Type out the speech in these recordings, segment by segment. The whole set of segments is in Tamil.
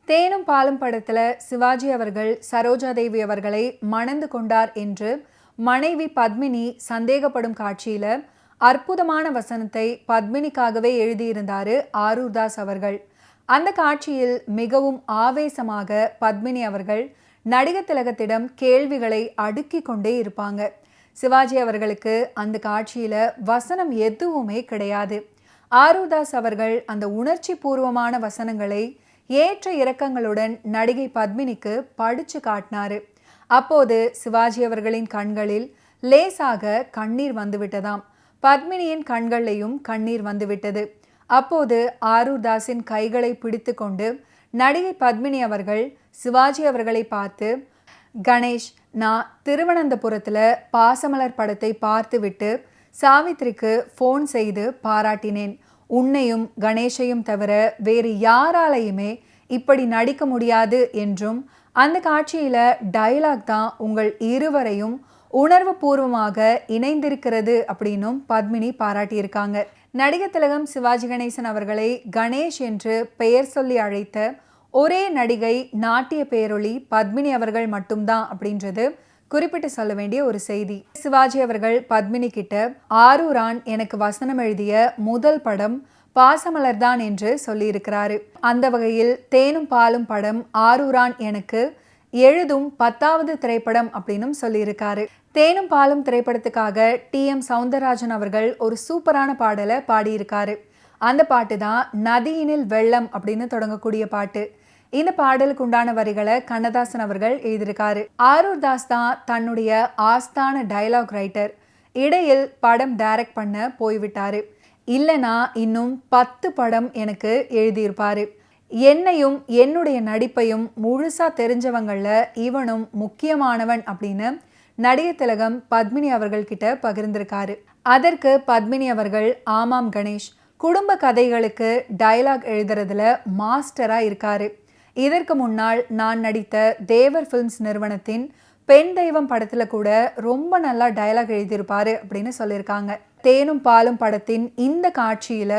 தேனும் பாலும் படத்துல சிவாஜி அவர்கள் சரோஜா தேவி அவர்களை மணந்து கொண்டார் என்று மனைவி பத்மினி சந்தேகப்படும் காட்சியில அற்புதமான வசனத்தை பத்மினிக்காகவே எழுதியிருந்தாரு ஆரூர் தாஸ் அவர்கள். அந்த காட்சியில் மிகவும் ஆவேசமாக பத்மினி அவர்கள் நடிகர் திலகத்திடம் கேள்விகளை அடுக்கி கொண்டே இருப்பாங்க. சிவாஜி அவர்களுக்கு அந்த காட்சியில வசனம் எதுவுமே கிடையாது. ஆரூர் தாஸ் அவர்கள் அந்த உணர்ச்சி பூர்வமான வசனங்களை ஏற்ற இறக்கங்களுடன் நடிகை பத்மினிக்கு படிச்சு காட்டினாரு. அப்போது சிவாஜி அவர்களின் கண்களில் லேசாக கண்ணீர் வந்துவிட்டதாம். பத்மினியின் கண்களையும் கண்ணீர் வந்துவிட்டது. அப்போது ஆரூர் தாஸின் கைகளை பிடித்து கொண்டு நடிகை பத்மினி அவர்கள் சிவாஜி அவர்களை பார்த்து, கணேஷ், நான் திருவனந்தபுரத்துல பாசமலர் படத்தை பார்த்துவிட்டு சாவித்திரிக்கு ஃபோன் செய்து பாராட்டினேன். உன்னையும் கணேஷையும் தவிர வேறு யாராலையுமே இப்படி நடிக்க முடியாது என்றும் அந்த காட்சியில டயலாக் தான் உங்கள் இருவரையும் உணர்வு பூர்வமாக இணைந்திருக்கிறது அப்படின்னும் பத்மினி பாராட்டியிருக்காங்க. நடிகர் திலகம் சிவாஜி கணேசன் அவர்களை கணேஷ் என்று பெயர் சொல்லி அழைத்த ஒரே நடிகை நாட்டிய பேரொளி பத்மினி அவர்கள் மட்டும்தான் அப்படின்றது குறிப்பிட்டு சொல்ல வேண்டிய ஒரு செய்தி. சிவாஜி அவர்கள் பத்மினி கிட்ட ஆரூரான் எனக்கு வசனம் எழுதிய முதல் படம் பாசமலர் தான் என்று சொல்லியிருக்கிறாரு. அந்த வகையில் தேனும் பாலும் படம் ஆரூரான் எனக்கு எழுதும் 10வது திரைப்படம் அப்படின்னும் சொல்லியிருக்காரு. தேனும் பாலும் திரைப்படத்துக்காக TM சௌந்தரராஜன் அவர்கள் ஒரு சூப்பரான பாடலை பாடியிருக்காரு. அந்த பாட்டு தான் நதியினில் வெள்ளம் அப்படின்னு தொடங்கக்கூடிய பாட்டு. இந்த பாடலுக்கு உண்டான வரிகளை கண்ணதாசன் அவர்கள் எழுதியிருக்காரு. ஆரூர் தாஸ் தான் தன்னுடைய ஆஸ்தான டயலாக் ரைட்டர். இடையில் படம் டைரக்ட் பண்ண போய்விட்டாரு. இல்லைனா இன்னும் 10 படம் எனக்கு எழுதியிருப்பாரு. என்னையும் என்னுடைய நடிப்பையும் முழுசா தெரிஞ்சவங்கள இவனும் முக்கியமானவன் அப்படின்னு நடிகர் திலகம் பத்மினி அவர்கள் கிட்ட பகிர்ந்திருக்காரு. அதற்கு பத்மினி அவர்கள், ஆமாம் கணேஷ், குடும்ப கதைகளுக்கு டயலாக் எழுதுறதுல மாஸ்டரா இருக்காரு. இதற்கு முன்னால் நான் நடித்த தேவர் ஃபிலிம்ஸ் நிறுவனத்தின் பெண் தெய்வம் படத்துல கூட ரொம்ப நல்லா டயலாக் எழுதியிருப்பாரு அப்படின்னு சொல்லியிருக்காங்க. தேனும் பாலும் படத்தின் இந்த காட்சியில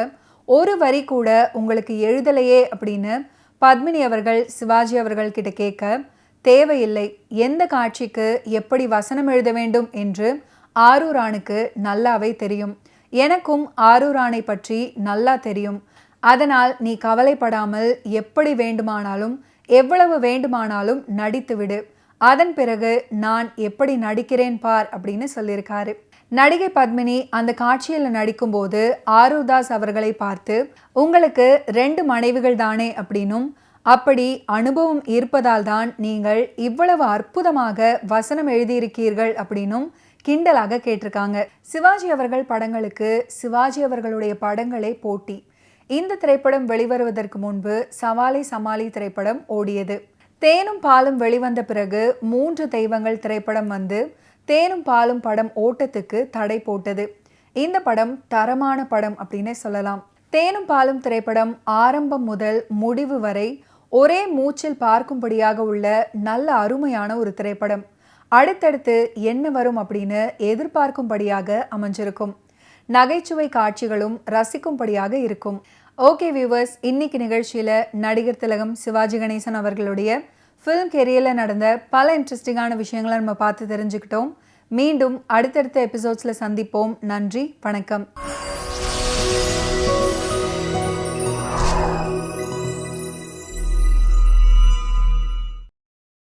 ஒரு வரி கூட உங்களுக்கு எழுதலையே அப்படின்னு பத்மினி அவர்கள் சிவாஜி அவர்கள் கிட்ட கேட்க, தேவையில்லை, எந்த காட்சிக்கு எப்படி வசனம் எழுத வேண்டும் என்று ஆரூரானுக்கு நல்லாவே தெரியும். எனக்கும் ஆரூரானை பற்றி நல்லா தெரியும். அதனால் நீ கவலைப்படாமல் எப்படி வேண்டுமானாலும் எவ்வளவு வேண்டுமானாலும் நடித்துவிடு. அதன் பிறகு நான் எப்படி நடிக்கிறேன் பார் அப்படின்னு சொல்லியிருக்காரு. நடிகை பத்மினி அந்த காட்சியில் நடிக்கும்போது ஆரூர் தாஸ் அவர்களை பார்த்து, உங்களுக்கு 2 மனைவிகள் தானே அப்படின்னும், அப்படி அனுபவம் இருப்பதால் தான் நீங்கள் இவ்வளவு அற்புதமாக வசனம் எழுதியிருக்கீர்கள் அப்படின்னும் கிண்டலாக கேட்டிருக்காங்க. சிவாஜி அவர்கள் படங்களுக்கு சிவாஜி அவர்களுடைய படங்களே போட்டி. இந்த திரைப்படம் வெளிவருவதற்கு முன்பு சவாலே சமாளி திரைப்படம் ஓடியது. தேனும் பாலும் வெளிவந்த பிறகு 3 தெய்வங்கள் திரைப்படம் வந்து தேனும் பாலும் படம் ஓட்டத்துக்கு தடை போட்டது. இந்த படம் தரமான படம் அப்படின்னே சொல்லலாம். தேனும் பாலும் திரைப்படம் ஆரம்பம் முதல் முடிவு வரை ஒரே மூச்சில் பார்க்கும்படியாக உள்ள நல்ல அருமையான ஒரு திரைப்படம். அடுத்தடுத்து என்ன வரும் அப்படின்னு எதிர்பார்க்கும்படியாக அமைஞ்சிருக்கும். நகைச்சுவை காட்சிகளும் ரசிக்கும்படியாக இருக்கும். ஓகே வியூவர்ஸ், இன்னைக்கு நிகழ்ச்சியில நடிகர் திலகம் சிவாஜி கணேசன் அவர்களுடைய ஃபிலிம் கெரியரில் நடந்த பல இன்ட்ரெஸ்டிங்கான விஷயங்களை நம்ம பார்த்து தெரிஞ்சுக்கிட்டோம். மீண்டும் அடுத்தடுத்த எபிசோட்ஸில் சந்திப்போம். நன்றி, வணக்கம்.